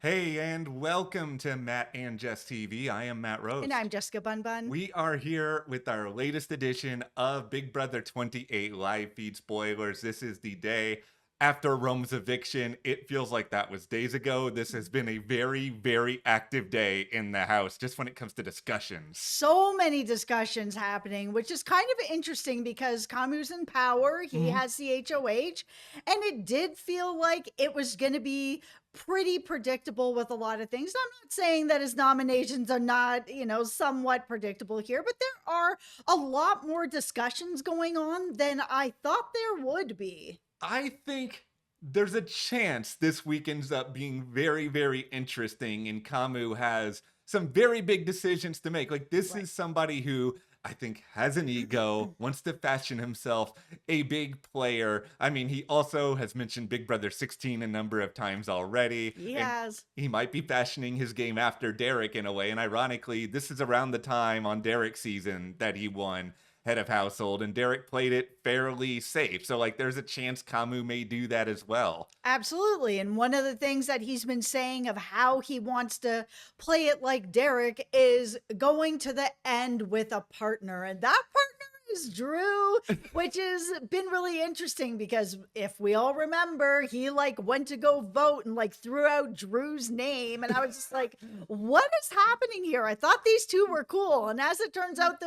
Hey, and welcome to Matt and Jess TV. I am Matt Rose. And I'm Jessica Bun Bun. We are here with our latest edition of Big Brother 28 live feed spoilers. This is the day after Rome's eviction. It feels like that was days ago. This has been a very, very active day in the house just when it comes to discussions. So many discussions happening, which is kind of interesting because Kamu's in power. He has the HOH, and it did feel like it was going to be pretty predictable with a lot of things. I'm not saying that his nominations are not, somewhat predictable here, but there are a lot more discussions going on than I thought there would be. I think there's a chance this week ends up being very, very interesting, and Kamu has some very big decisions to make. Like, this Right. is somebody who I think has an ego, wants to fashion himself a big player. I mean, he also has mentioned Big Brother 16 a number of times already. He And has. he might be fashioning his game after Derek in a way. And ironically, this is around the time on Derek's season that he won head of household, and Derek played it fairly safe. So, like, there's a chance Kamu may do that as well. Absolutely. And one of the things that he's been saying of how he wants to play it like Derek is going to the end with a partner. And that partner is Drew, which has been really interesting because if we all remember, he went to go vote and threw out Drew's name. And I was just like, what is happening here? I thought these two were cool. And as it turns out,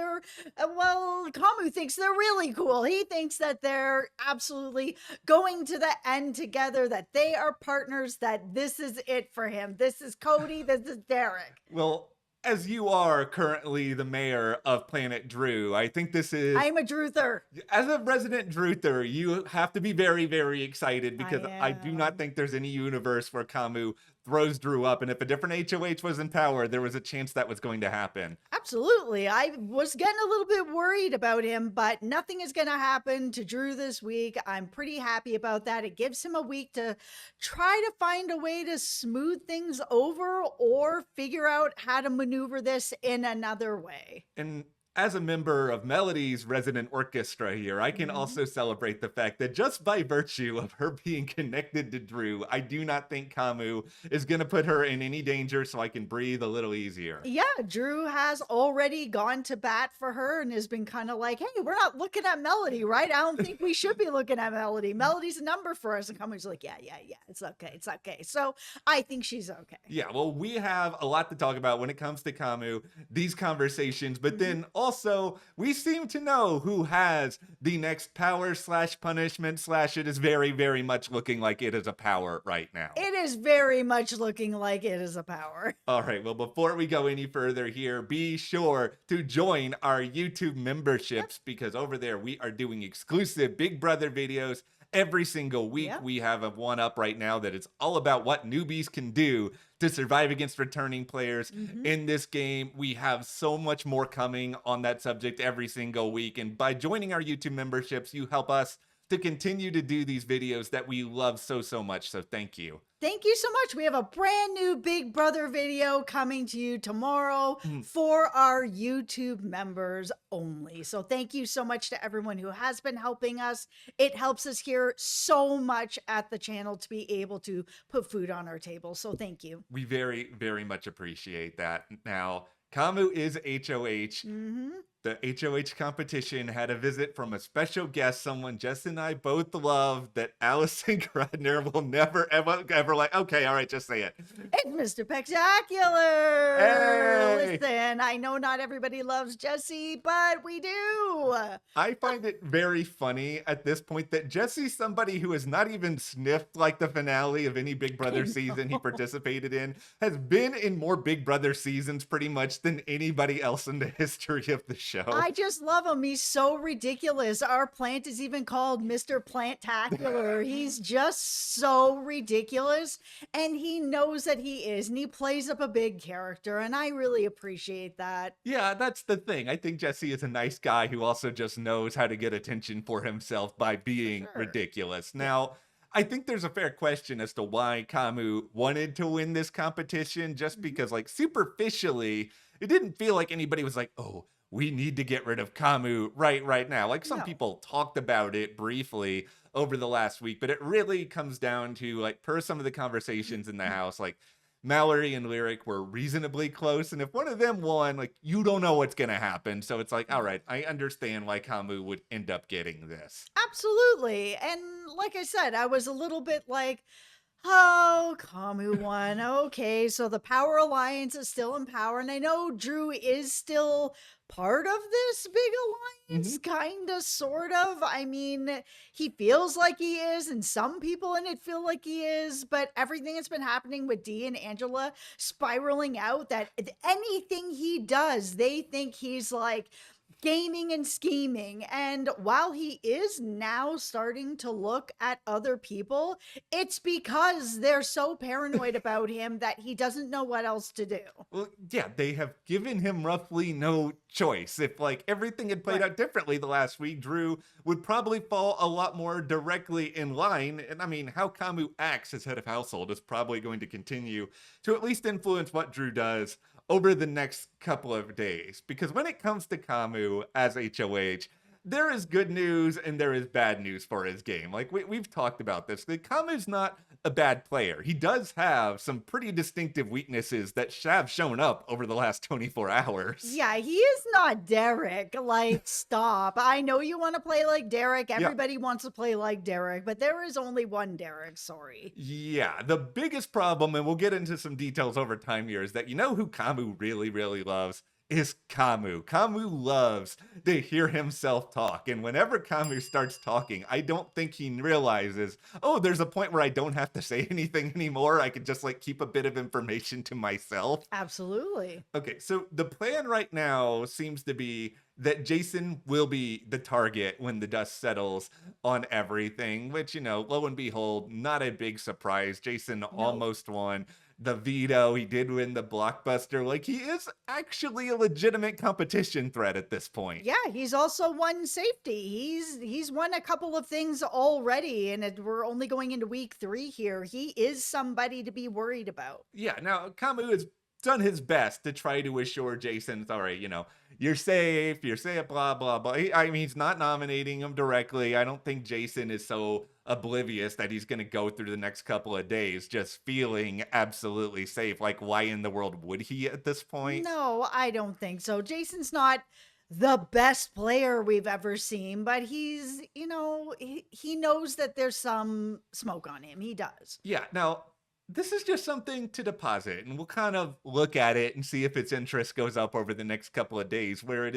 Kamu thinks they're really cool. He thinks that they're absolutely going to the end together, that they are partners, that this is it for him. This is Cody, this is Derek. Well, as you are currently the mayor of Planet Drew, I think this is, I'm a Druther. as a resident Druther, you have to be very, very excited because I do not am. think there's any universe where Kamu throws Drew up. And if a different HOH was in power, there was a chance that was going to happen. Absolutely. I was getting a little bit worried about him, but nothing is going to happen to Drew this week. I'm pretty happy about that. It gives him a week to try to find a way to smooth things over or figure out how to maneuver this in another way. And as a member of Melody's resident orchestra here, I can Mhm. also celebrate the fact that just by virtue of her being connected to Drew, I do not think Kamu is going to put her in any danger, so I can breathe a little easier. Yeah, Drew has already gone to bat for her and has been kind of like, hey, we're not looking at Melody, right? I don't think we should be looking at Melody. Melody's a number for us. And Cummings like, yeah, it's okay. It's okay. So I think she's okay. Yeah, well, we have a lot to talk about when it comes to Kamu, these conversations, but Mhm. then also we seem to know who has the next power slash punishment slash it is very, very much looking like it is a power right now. It is very much looking like it is a power. All right, well, before we go any further here, be sure to join our YouTube memberships because over there we are doing exclusive Big Brother videos every single week. Yep. We have a one up right now that it's all about what newbies can do to survive against returning players Mhm. in this game. We have so much more coming on that subject every single week. And by joining our YouTube memberships, you help us to continue to do these videos that we love so, so much. So thank you. Thank you so much. We have a brand new Big Brother video coming to you tomorrow for our YouTube members only. So thank you so much to everyone who has been helping us. It helps us here so much at the channel to be able to put food on our table. So thank you. We very, very much appreciate that. Now, Kamu is HOH. Hmm. The HOH competition had a visit from a special guest, someone Jess and I both love, that Allison Grodner will never, ever like, okay, all right, just say it. It's Mr. Spectacular. Hey! Listen, I know not everybody loves Jesse, but we do. I find it very funny at this point that Jesse's somebody who has not even sniffed like the finale of any Big Brother season he participated in, has been in more Big Brother seasons pretty much than anybody else in the history of the show. I just love him. He's so ridiculous. Our plant is even called Mr. Plantacular. He's just so ridiculous. And he knows that he is. And he plays up a big character. And I really appreciate that. Yeah, that's the thing. I think Jesse is a nice guy who also just knows how to get attention for himself by being Sure. ridiculous. Now, I think there's a fair question as to why Kamu wanted to win this competition, just because, like, superficially, it didn't feel like anybody was like, oh, we need to get rid of Kamu right now. Like, some No. people talked about it briefly over the last week, but it really comes down to, like, per some of the conversations in the house, like, Mallory and Lyric were reasonably close, and if one of them won, like, you don't know what's gonna happen. So it's like, all right, I understand why Kamu would end up getting this. Absolutely. And like I said, I was a little bit like, oh, Kamu won. Okay, so the Power Alliance is still in power. And I know Drew is still part of this big alliance, Mhm. kind of, sort of. I mean, he feels like he is, and some people in it feel like he is. But everything that's been happening with Dee and Angela spiraling out, that anything he does, they think he's like, gaming and scheming. And while he is now starting to look at other people, it's because they're so paranoid about him that he doesn't know what else to do. Well, yeah, they have given him roughly no choice. If like everything had played Right. out differently the last week, Drew would probably fall a lot more directly in line. And I mean, how Kamu acts as head of household is probably going to continue to at least influence what Drew does over the next couple of days. Because when it comes to Kamu as HOH, there is good news and there is bad news for his game. Like we've talked about this. The Kamu's not a bad player. He does have some pretty distinctive weaknesses that have shown up over the last 24 hours. Yeah, he is not Derek. Like, stop. I know you want to play like Derek. Yeah. Everybody wants to play like Derek, but there is only one Derek. Sorry. Yeah, the biggest problem, and we'll get into some details over time here, is that you know who Kamu really, really loves? Is Kamu. Kamu loves to hear himself talk. And whenever Kamu starts talking, I don't think he realizes, oh, there's a point where I don't have to say anything anymore. I could just like keep a bit of information to myself. Absolutely. Okay, so the plan right now seems to be that Jason will be the target when the dust settles on everything, which, you know, lo and behold, not a big surprise. Jason No. almost won the veto. He did win the blockbuster. Like, he is actually a legitimate competition threat at this point. Yeah, he's also won safety. He's won a couple of things already, and we're only going into week 3 here. He is somebody to be worried about. Yeah, now Kamu has done his best to try to assure Jason, all right, you know, you're safe, blah, blah, blah. I mean, he's not nominating him directly. I don't think Jason is so oblivious that he's going to go through the next couple of days just feeling absolutely safe. Like, why in the world would he at this point? No, I don't think so. Jason's not the best player we've ever seen, but he's, he knows that there's some smoke on him. He does. Yeah, now this is just something to deposit, and we'll kind of look at it and see if its interest goes up over the next couple of days. Where it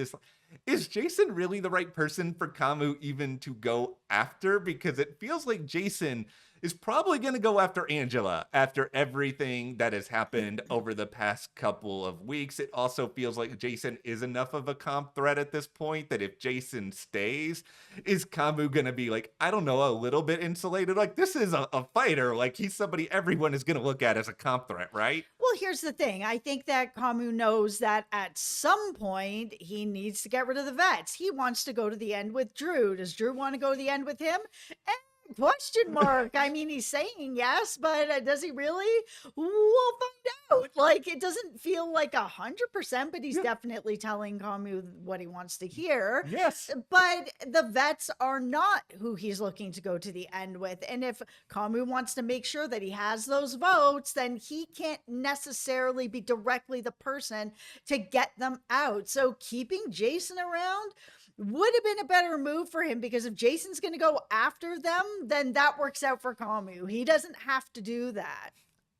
is Jason really the right person for Kamu even to go after? Because it feels like Jason is probably going to go after Angela after everything that has happened over the past couple of weeks. It also feels like Jason is enough of a comp threat at this point that if Jason stays, is Kamu going to be like, I don't know, a little bit insulated? Like, this is a fighter. Like, he's somebody everyone is going to look at as a comp threat, right? Well, here's the thing. I think that Kamu knows that at some point he needs to get rid of the vets. He wants to go to the end with Drew. Does Drew want to go to the end with him? Question mark. I mean, he's saying yes, but does he really? We'll find out. Like, it doesn't feel like 100%, but he's definitely telling Kamu what he wants to hear. Yes. But the vets are not who he's looking to go to the end with. And if Kamu wants to make sure that he has those votes, then he can't necessarily be directly the person to get them out. So keeping Jason around would have been a better move for him, because if Jason's going to go after them, then that works out for Kamu. He doesn't have to do that.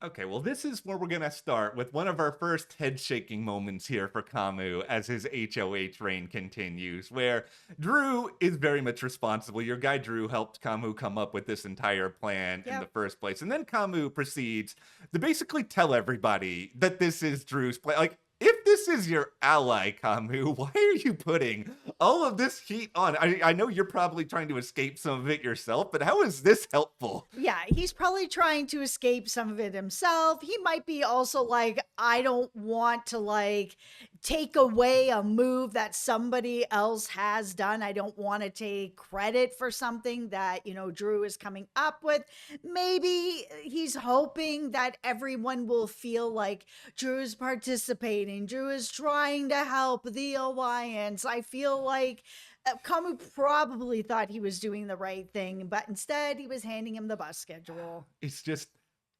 Okay, well, this is where we're going to start with one of our first head shaking moments here for Kamu as his HOH reign continues, where Drew is very much responsible. Your guy Drew helped Kamu come up with this entire plan in the first place. And then Kamu proceeds to basically tell everybody that this is Drew's plan. Like, if this is your ally, Kamu, why are you putting all of this heat on? I know you're probably trying to escape some of it yourself, but how is this helpful? Yeah, he's probably trying to escape some of it himself. He might be also like, I don't want to like take away a move that somebody else has done. I don't want to take credit for something that, Drew is coming up with. Maybe he's hoping that everyone will feel like Drew's participating. Drew is trying to help the alliance. I feel like Kamu probably thought he was doing the right thing, but instead he was handing him the bus schedule. It's just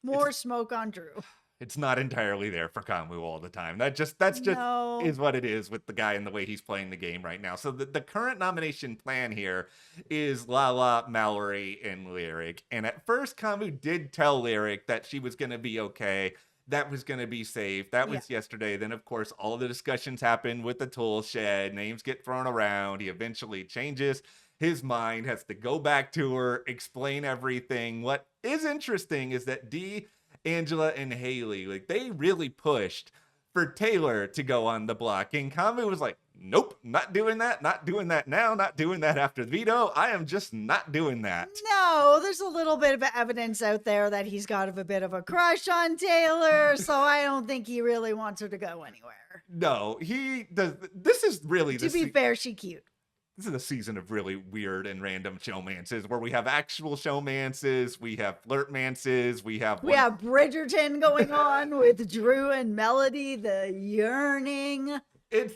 More smoke on Drew. it's not entirely there for Kamu all the time. That's just No. is what it is with the guy and the way he's playing the game right now. So the current nomination plan here is Lala, Mallory, and Lyric. And at first, Kamu did tell Lyric that she was going to be okay. That was going to be safe. That Yeah. was yesterday. Then, of course, all the discussions happen with the tool shed. Names get thrown around. He eventually changes his mind, has to go back to her, explain everything. What is interesting is that Dee, Angela, and Haley, like, they really pushed for Taylor to go on the block. And Kamu was like, nope, not doing that, not doing that now, not doing that after the veto. I am just not doing that. No, there's a little bit of evidence out there that he's got a bit of a crush on Taylor, so I don't think he really wants her to go anywhere. No, he does. This is really To be fair, she cute. this is a season of really weird and random showmances where we have actual showmances, we have flirtmances, we have We have Bridgerton going on with Drew and Melody, the yearning. it's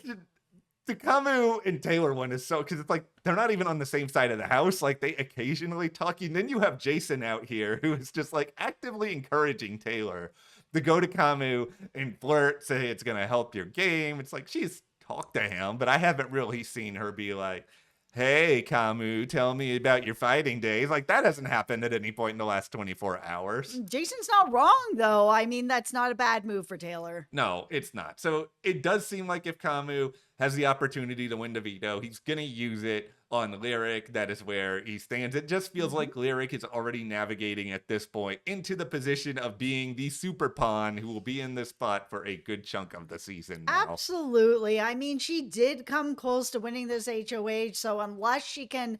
the Kamu and Taylor one is so because it's like they're not even on the same side of the house. Like they occasionally talk. And then you have Jason out here who is just like actively encouraging Taylor to go to Kamu and flirt, say it's gonna help your game. It's like she's talked to him, but I haven't really seen her be like, hey, Kamu, tell me about your fighting days. Like that hasn't happened at any point in the last 24 hours. Jason's not wrong, though. I mean, that's not a bad move for Taylor. No, it's not. So it does seem like if Kamu has the opportunity to win the veto, he's going to use it on Lyric. That is where he stands. It just feels like Lyric is already navigating at this point into the position of being the super pawn who will be in this spot for a good chunk of the season now. Absolutely. I mean, she did come close to winning this HOH, so unless she can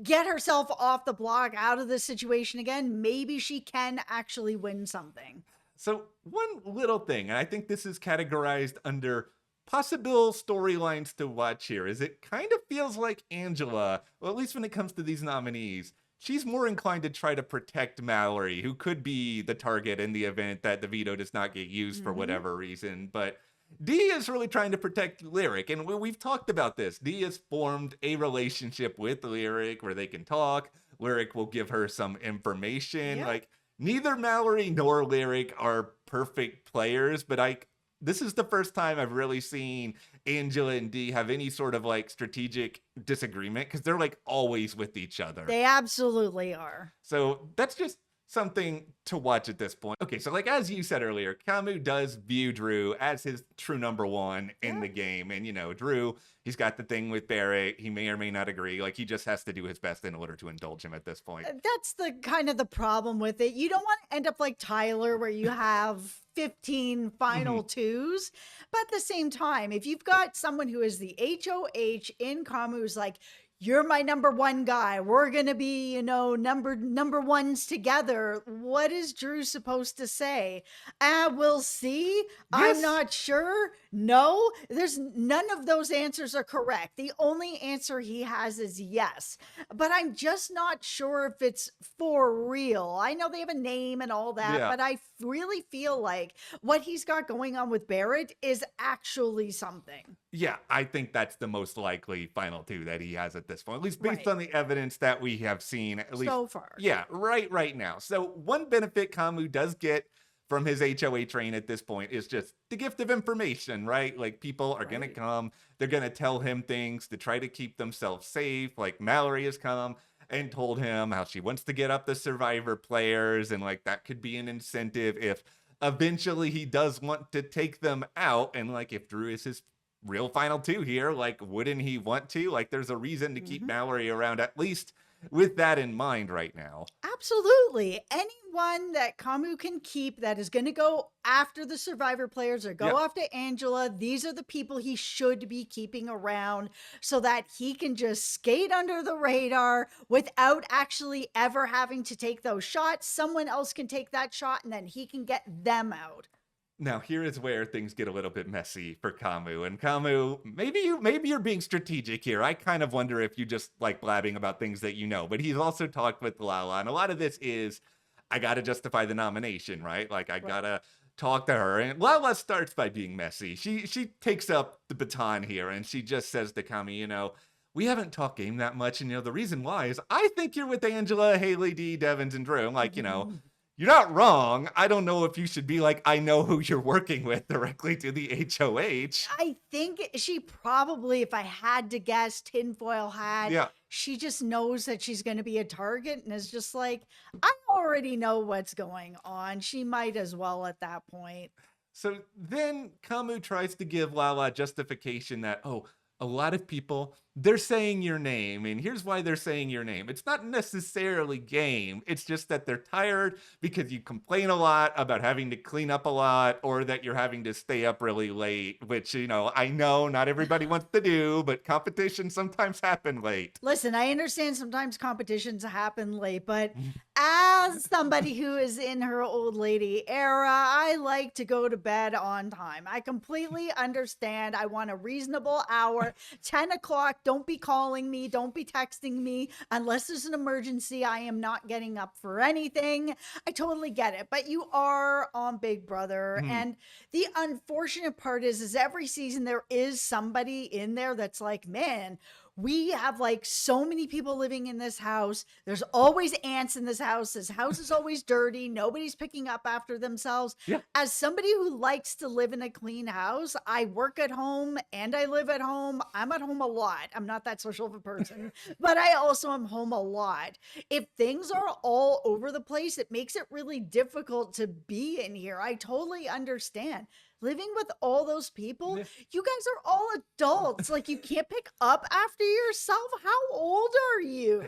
get herself off the block out of this situation again, maybe she can actually win something. So one little thing, and I think this is categorized under possible storylines to watch here, is it kind of feels like Angela, well, at least when it comes to these nominees, she's more inclined to try to protect Mallory, who could be the target in the event that the veto does not get used for whatever reason. But Dee is really trying to protect Lyric, and we've talked about this. Dee has formed a relationship with Lyric where they can talk. Lyric will give her some information. Yeah. Like, neither Mallory nor Lyric are perfect players, but this is the first time I've really seen Angela and Dee have any sort of like strategic disagreement because they're like always with each other. They absolutely are. So that's just something to watch at this point. Okay, so like as you said earlier, Kamu does view Drew as his true number one in the game. And you know, Drew, he's got the thing with Barrett. He may or may not agree. Like he just has to do his best in order to indulge him at this point. That's the kind of the problem with it. You don't want to end up like Tyler where you have 15 final twos. But at the same time, if you've got someone who is the HOH in Kamu who's like, you're my number one guy. We're going to be, you know, number ones together. What is Drew supposed to say? We'll see. Yes. I'm not sure. No, there's none of those answers are correct. The only answer he has is yes. But I'm just not sure if it's for real. I know they have a name and all that, Yeah. but I really feel like what he's got going on with Barrett is actually something. Yeah, I think that's the most likely final two that he has at this point, at least based Right. on the evidence that we have seen, at least So far. Yeah, right now. So one benefit Kamu does get from his HOA train at this point is just the gift of information, right? Like people are gonna Right. come, they're gonna tell him things to try to keep themselves safe. Like Mallory has come and told him how she wants to get up the survivor players, and like that could be an incentive if eventually he does want to take them out. And like if Drew is his real final two here, like wouldn't he want to? Like there's a reason to keep Mallory around, at least with that in mind right now. Absolutely. Anyone that Kamu can keep that is going to go after the survivor players or go Yep. after Angela, these are the people he should be keeping around so that he can just skate under the radar without actually ever having to take those shots. Someone else can take that shot and then he can get them out. Now here is where things get a little bit messy for Kamu. And Kamu, maybe you're being strategic here. I kind of wonder if you just like blabbing about things that you know. But he's also talked with Lala, and a lot of this is I gotta justify the nomination, right? Like I gotta talk to her. And Lala starts by being messy. She takes up the baton here and she just says to Kamu, you know, we haven't talked game that much, and you know the reason why is I think you're with Angela, Haley, Dee, Devins, and Drew. I'm like, you know, you're not wrong. I don't know if you should be like, I know who you're working with directly to the HOH. I think she probably, if I had to guess, tinfoil hat, Yeah. she just knows that she's going to be a target and is just like, I already know what's going on. She might as well at that point. So then Kamu tries to give Lala justification that, oh, a lot of people, they're saying your name, and here's why they're saying your name. It's not necessarily game. It's just that they're tired because you complain a lot about having to clean up a lot or that you're having to stay up really late, which, I know not everybody wants to do, but competitions sometimes happen late. Listen, I understand sometimes competitions happen late, but as somebody who is in her old lady era, I like to go to bed on time. I completely understand. I want a reasonable hour. 10 o'clock, don't be calling me. Don't be texting me. Unless there's an emergency, I am not getting up for anything. I totally get it. But you are on Big Brother. Mhm. And the unfortunate part is every season there is somebody in there that's like, man, we have like so many people living in this house. There's always ants in this house. This house is always dirty. Nobody's picking up after themselves. Yeah. As somebody who likes to live in a clean house, I work at home and I live at home. I'm at home a lot. I'm not that social of a person, but I also am home a lot. If things are all over the place, it makes it really difficult to be in here. I totally understand. Living with all those people, Yeah. you guys are all adults. Like, you can't pick up after yourself. How old are you?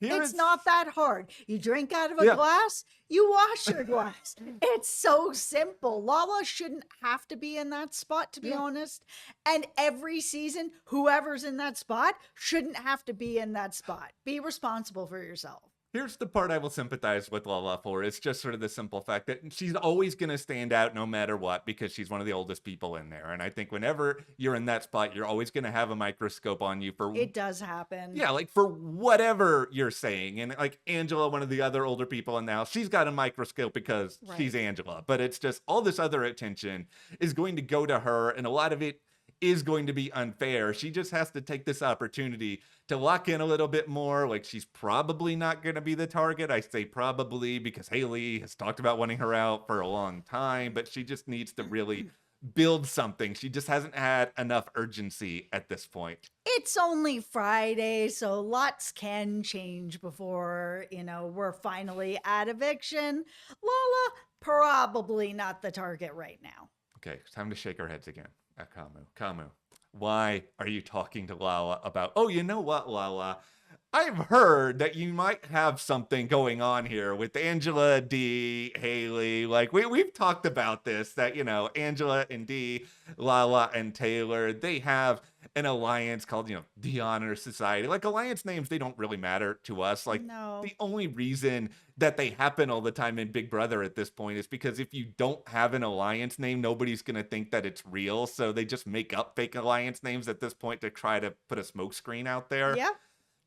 It's not that hard. You drink out of a glass, you wash your glass. It's so simple. Lala shouldn't have to be in that spot, to be honest. And every season, whoever's in that spot shouldn't have to be in that spot. Be responsible for yourself. Here's the part I will sympathize with Lala for. It's just sort of the simple fact that she's always going to stand out no matter what because she's one of the oldest people in there. And I think whenever you're in that spot, you're always going to have a microscope on you for... It does happen. Yeah, like for whatever you're saying. And like Angela, one of the other older people in the house, she's got a microscope because she's Angela. But it's just all this other attention is going to go to her. And a lot of it is going to be unfair. She just has to take this opportunity to lock in a little bit more. Like, she's probably not going to be the target. I say probably because Haley has talked about wanting her out for a long time, but she just needs to really build something. She just hasn't had enough urgency at this point. It's only Friday, so lots can change before, we're finally at eviction. Lala, probably not the target right now. Okay, it's time to shake our heads again at Kamu. Kamu, why are you talking to Lala about, oh, you know what, Lala? I've heard that you might have something going on here with Angela, D, Haley. Like, we've talked about this, that, Angela and D, Lala and Taylor, they have an alliance called, the Honor Society. Like, alliance names, they don't really matter to us. Like, the only reason that they happen all the time in Big Brother at this point is because if you don't have an alliance name, nobody's going to think that it's real. So they just make up fake alliance names at this point to try to put a smokescreen out there. Yeah.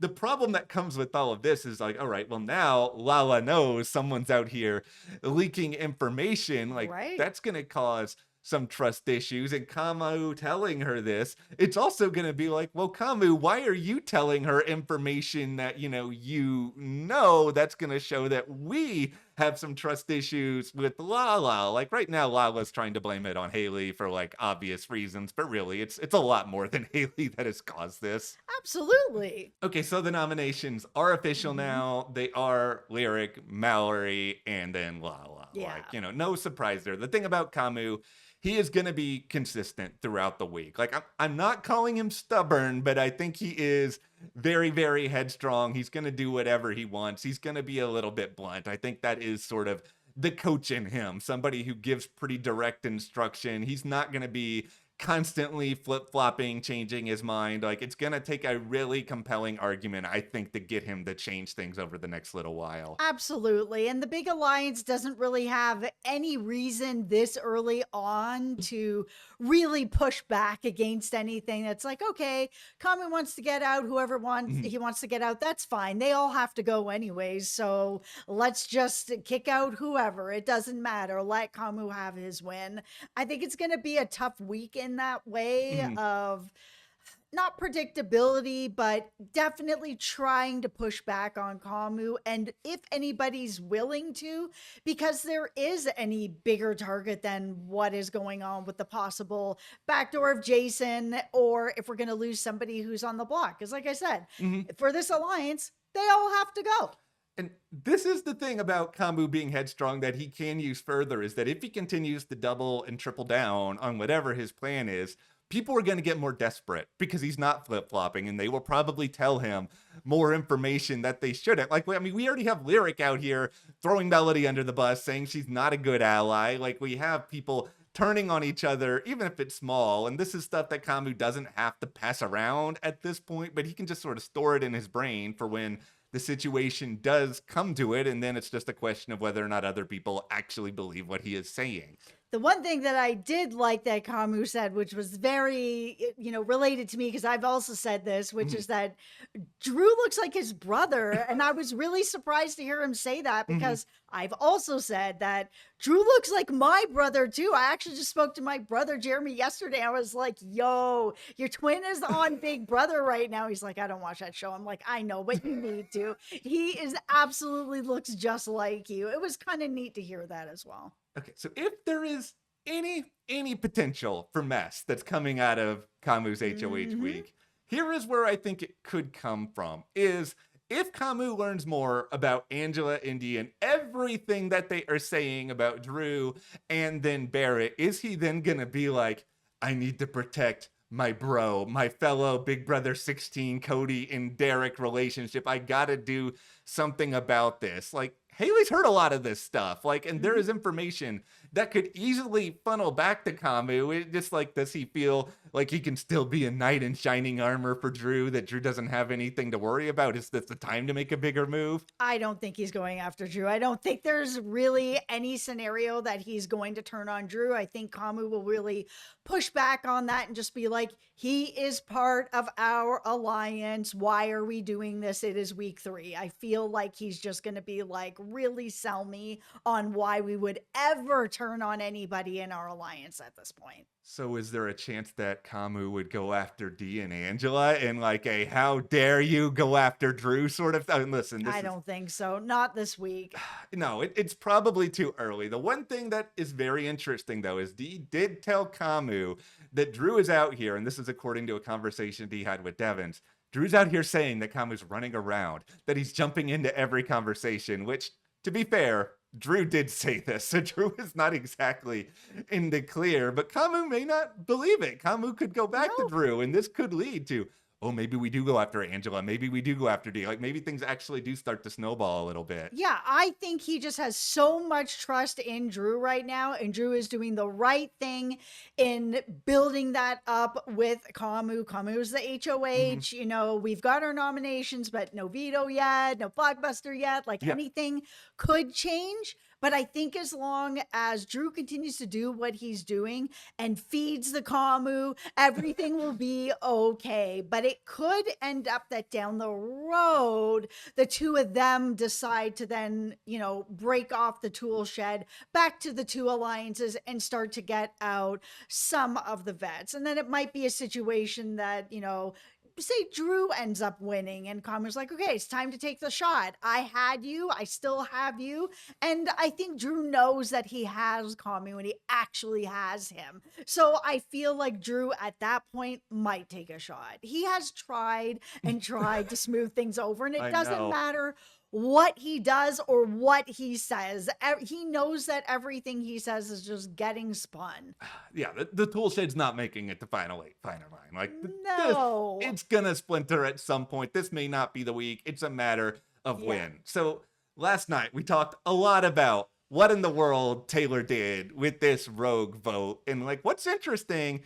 The problem that comes with all of this is like, all right, well, now Lala knows someone's out here leaking information. Like, that's going to cause some trust issues. And Kamu telling her this, it's also going to be like, well, Kamu, why are you telling her information that, that's going to show that we have some trust issues with Lala? Like, right now, Lala's trying to blame it on Haley for like obvious reasons, but really it's a lot more than Haley that has caused this. Absolutely. Okay, so the nominations are official now. They are Lyric, Mallory, and then Lala. Yeah. Like, no surprise there. The thing about Kamu, he is going to be consistent throughout the week. Like, I'm not calling him stubborn, but I think he is very, very headstrong. He's going to do whatever he wants. He's going to be a little bit blunt. I think that is sort of the coach in him, somebody who gives pretty direct instruction. He's not going to be constantly flip-flopping, changing his mind. Like, it's gonna take a really compelling argument, I think, to get him to change things over the next little while. Absolutely. And the big alliance doesn't really have any reason this early on to really push back against anything. That's like, okay, Kamu wants to get out, whoever he wants to get out, that's fine. They all have to go anyways, so let's just kick out whoever. It doesn't matter. Let Kamu have his win. I think it's going to be a tough week in that way of not predictability, but definitely trying to push back on Kamu. And if anybody's willing to, because there is any bigger target than what is going on with the possible backdoor of Jason, or if we're going to lose somebody who's on the block. Because, like I said, for this alliance, they all have to go. And this is the thing about Kamu being headstrong that he can use further, is that if he continues to double and triple down on whatever his plan is, people are going to get more desperate because he's not flip-flopping, and they will probably tell him more information that they shouldn't. Like, I mean, we already have Lyric out here throwing Melody under the bus, saying she's not a good ally. Like, we have people turning on each other, even if it's small. And this is stuff that Kamu doesn't have to pass around at this point, but he can just sort of store it in his brain for when the situation does come to it, and then it's just a question of whether or not other people actually believe what he is saying. The one thing that I did like that Kamu said, which was very, related to me, because I've also said this, which is that Drew looks like his brother. And I was really surprised to hear him say that, because I've also said that Drew looks like my brother too. I actually just spoke to my brother Jeremy yesterday. I was like, yo, your twin is on Big Brother right now. He's like, I don't watch that show. I'm like, I know, but you need to. He is absolutely looks just like you. It was kind of neat to hear that as well. Okay, so if there is any potential for mess that's coming out of Kamu's HOH week, here is where I think it could come from, is if Kamu learns more about Angela, Indy, and everything that they are saying about Drew and then Barrett, is he then going to be like, I need to protect my bro, my fellow Big Brother 16 Cody and Derek relationship. I got to do something about this. Like, Haley's heard a lot of this stuff, like, and there is information that could easily funnel back to Kamu. It just like, does he feel like he can still be a knight in shining armor for Drew, that Drew doesn't have anything to worry about? Is this the time to make a bigger move? I don't think he's going after Drew. I don't think there's really any scenario that he's going to turn on Drew. I think Kamu will really push back on that and just be like, he is part of our alliance. Why are we doing this? It is week 3. I feel like he's just going to be like, really sell me on why we would ever turn on anybody in our alliance at this point. So is there a chance that Kamu would go after Dee and Angela in like a how dare you go after Drew sort of thing? Listen, I don't think so. Not this week. No, it's probably too early. The one thing that is very interesting, though, is Dee did tell Kamu that Drew is out here, and this is according to a conversation Dee had with Devins. Drew's out here saying that Kamu's running around, that he's jumping into every conversation, which, to be fair, Drew did say this, so Drew is not exactly in the clear, but Kamu may not believe it. Kamu could go back to Drew, and this could lead to, oh, maybe we do go after Angela. Maybe we do go after Dee. Like, maybe things actually do start to snowball a little bit. Yeah, I think he just has so much trust in Drew right now, and Drew is doing the right thing in building that up with Kamu. Kamu's the HOH. You know, we've got our nominations, but no veto yet, no blockbuster yet. Like, anything could change. But I think as long as Drew continues to do what he's doing and feeds the Kamu, everything will be okay. But it could end up that down the road, the two of them decide to then, break off the tool shed back to the two alliances and start to get out some of the vets. And then it might be a situation that, say Drew ends up winning and Kamu's like, okay, it's time to take the shot. I had you. I still have you. And I think Drew knows that he has Kamu and he actually has him. So I feel like Drew at that point might take a shot. He has tried and tried to smooth things over, and it doesn't matter what he does or what he says. He knows that everything he says is just getting spun. Yeah, the tool shed's not making it to final 8, final 9. Like, no, it's gonna splinter at some point. This may not be the week. It's a matter of when. So last night we talked a lot about what in the world Taylor did with this rogue vote. And like, what's interesting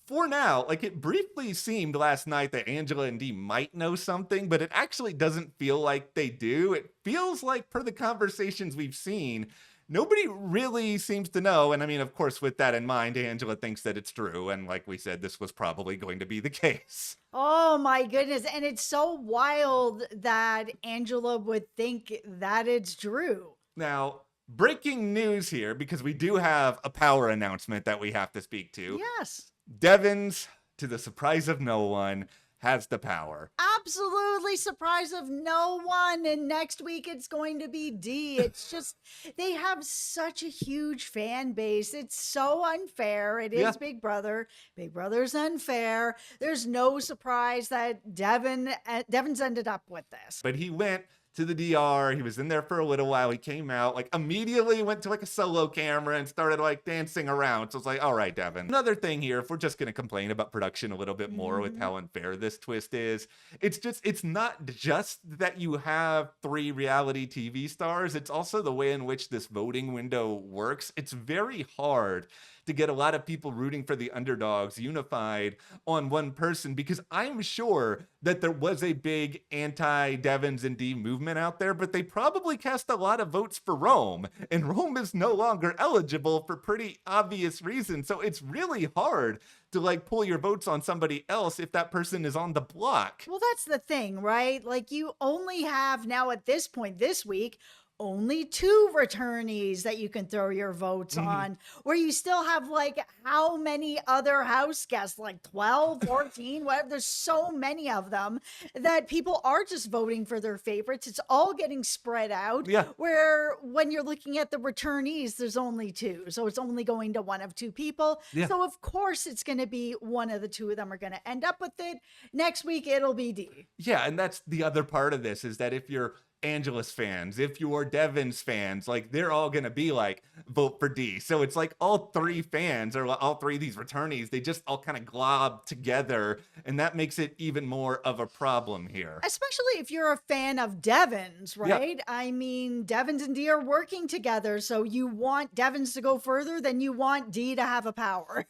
for now, like, it briefly seemed last night that Angela and Dee might know something, but it actually doesn't feel like they do. It feels like, per the conversations we've seen, nobody really seems to know. And I mean, of course, with that in mind, Angela thinks that it's true. And like we said, this was probably going to be the case. Oh my goodness. And it's so wild that Angela would think that it's Drew. Now, breaking news here, because we do have a power announcement that we have to speak to. Yes. Devins to the surprise of no one, has the power. Absolutely surprise of no one. And next week it's going to be D. It's just, they have such a huge fan base. It's so unfair. It Yeah. is Big Brother. Big Brother's unfair. There's no surprise that Devin's ended up with this. But he went to the DR. He was in there for a little while. He came out, like immediately went to like a solo camera and started like dancing around. So it's like, all right, Devin. Another thing here, if we're just going to complain about production a little bit more with how unfair this twist is, it's not just that you have 3 reality TV stars. It's also the way in which this voting window works. It's very hard to get a lot of people rooting for the underdogs unified on one person, because I'm sure that there was a big anti-Devins and D movement out there, but they probably cast a lot of votes for Rome, and Rome is no longer eligible for pretty obvious reasons. So it's really hard to like pull your votes on somebody else if that person is on the block. Well, that's the thing, right? Like, you only have now at this point this week only 2 returnees that you can throw your votes on, where you still have like how many other house guests, like 12, 14, whatever. There's so many of them that people are just voting for their favorites. It's all getting spread out. Yeah. Where when you're looking at the returnees, there's only 2. So it's only going to one of 2 people. Yeah. So of course it's going to be one of the 2 of them are going to end up with it. Next week, it'll be D. Yeah, and that's the other part of this, is that if you're Angelus fans, if you're Devins fans, like they're all gonna be like, vote for D. So it's like all 3 fans, or all 3 of these returnees, they just all kind of glob together, and that makes it even more of a problem here. Especially if you're a fan of Devins, right? I mean, Devins and D are working together, so you want Devins to go further, then you want D to have a power.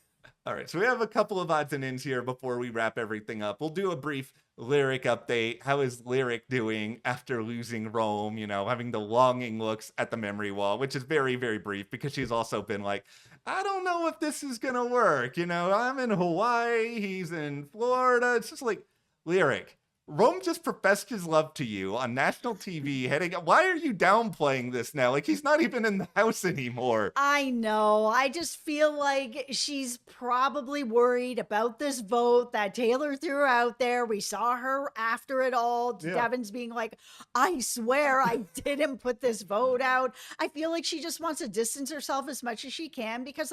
All right, so we have a couple of odds and ends here before we wrap everything up. We'll do a brief Lyric update. How is Lyric doing after losing Rome? You know, having the longing looks at the memory wall, which is very, very brief, because she's also been like, I don't know if this is gonna work. You know, I'm in Hawaii, he's in Florida. It's just like, Lyric, Rome just professed his love to you on national TV. Why are you downplaying this now? Like, he's not even in the house anymore. I know. I just feel like she's probably worried about this vote that Taylor threw out there. We saw her after it all. Devin's being like, I swear I didn't put this vote out. I feel like she just wants to distance herself as much as she can, because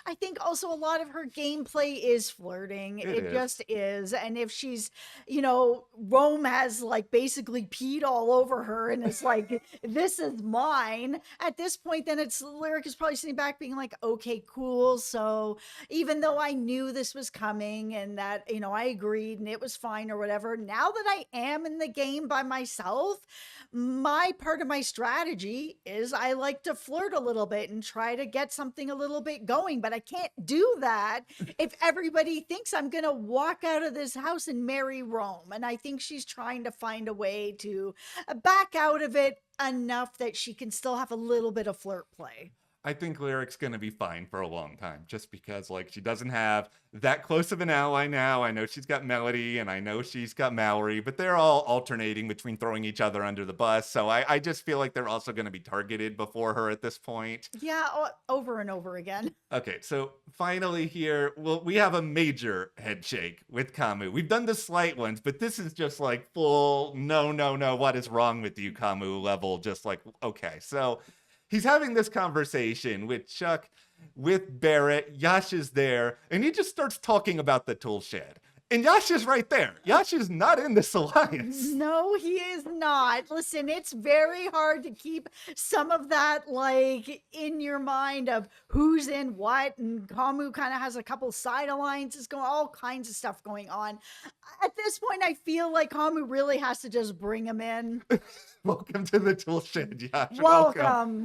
I think also a lot of her gameplay is flirting. It just is. And if she's, you know, Rome has like basically peed all over her and it's like, this is mine at this point, then it's Lyric is probably sitting back being like, okay, cool. So even though I knew this was coming and that, you know, I agreed and it was fine or whatever, now that I am in the game by myself, my part of my strategy is I like to flirt a little bit and try to get something a little bit going, but I can't do that if everybody thinks I'm going to walk out of this house and marry Rome. And I think she's trying to find a way to back out of it enough that she can still have a little bit of flirt play. I think Lyric's going to be fine for a long time, just because like she doesn't have that close of an ally now. I know she's got Melody and I know she's got Mallory, but they're all alternating between throwing each other under the bus. So I just feel like they're also going to be targeted before her at this point. Yeah, over and over again. Okay, so finally here, well, we have a major head shake with Kamu. We've done the slight ones, but this is just like full, no, what is wrong with you, Kamu level, just like, okay. So he's having this conversation with Chuck, with Barrett. Yash is there, and he just starts talking about the tool shed. And Yash is right there. Yash is not in this alliance. No, he is not. Listen, it's very hard to keep some of that like in your mind of who's in what. And Kamu kind of has a couple side alliances going, all kinds of stuff going on. At this point, I feel like Kamu really has to just bring him in. Welcome to the tool shed, Yash. Welcome.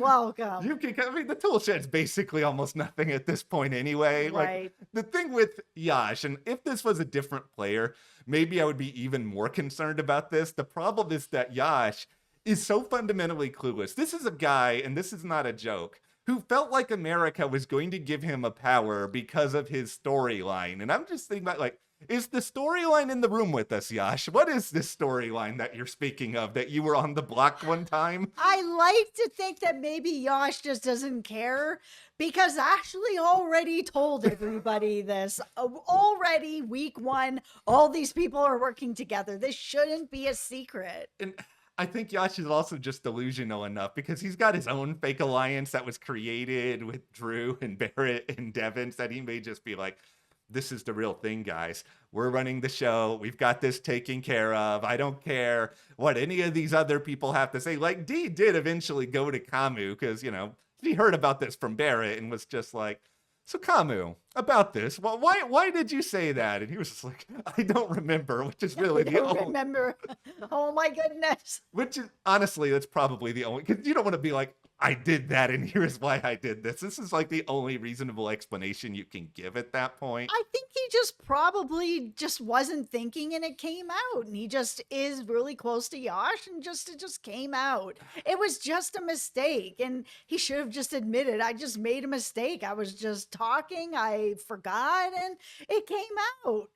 You can, I mean, the tool shed's basically almost nothing at this point anyway. Right. Like, the thing with Yash, and if this was a different player, maybe I would be even more concerned about this. The problem is that Yash is so fundamentally clueless. This is a guy, and this is not a joke, who felt like America was going to give him a power because of his storyline. And I'm just thinking about, like, Is the storyline in the room with us, Yash? What is this storyline that you're speaking of, that you were on the block one time? I like to think that maybe Yash just doesn't care because Ashley already told everybody this. Already, week one, all these people are working together. This shouldn't be a secret. And I think Yash is also just delusional enough because he's got his own fake alliance that was created with Drew and Barrett and Devin, that he may just be like, this is the real thing, guys. We're running the show. We've got this taken care of. I don't care what any of these other people have to say. Like, Dee did eventually go to Kamu because, he heard about this from Barrett and was just like, so Kamu, about this, well, why did you say that? And he was just like, I don't remember, which is really I don't remember. Oh my goodness. which is honestly, that's probably the only, because you don't want to be like, I did that and here's why I did this. This is like the only reasonable explanation you can give at that point. I think he just probably just wasn't thinking and it came out. And he just is really close to Yash and it just came out. It was just a mistake. And he should have just admitted, I just made a mistake. I was just talking, I forgot, and it came out.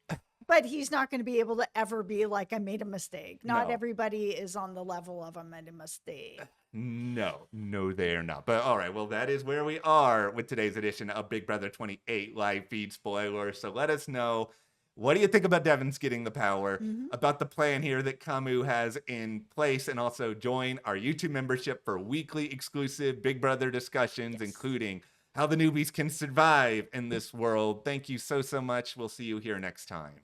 But he's not going to be able to ever be like, I made a mistake. Not No. everybody is on the level of I made a mistake. No, they are not. But all right, well, that is where we are with today's edition of Big Brother 28 live feed spoilers. So let us know, what do you think about Devin's getting the power, about the plan here that Kamu has in place, and also join our YouTube membership for weekly exclusive Big Brother discussions, including how the newbies can survive in this world. Thank you so much. We'll see you here next time.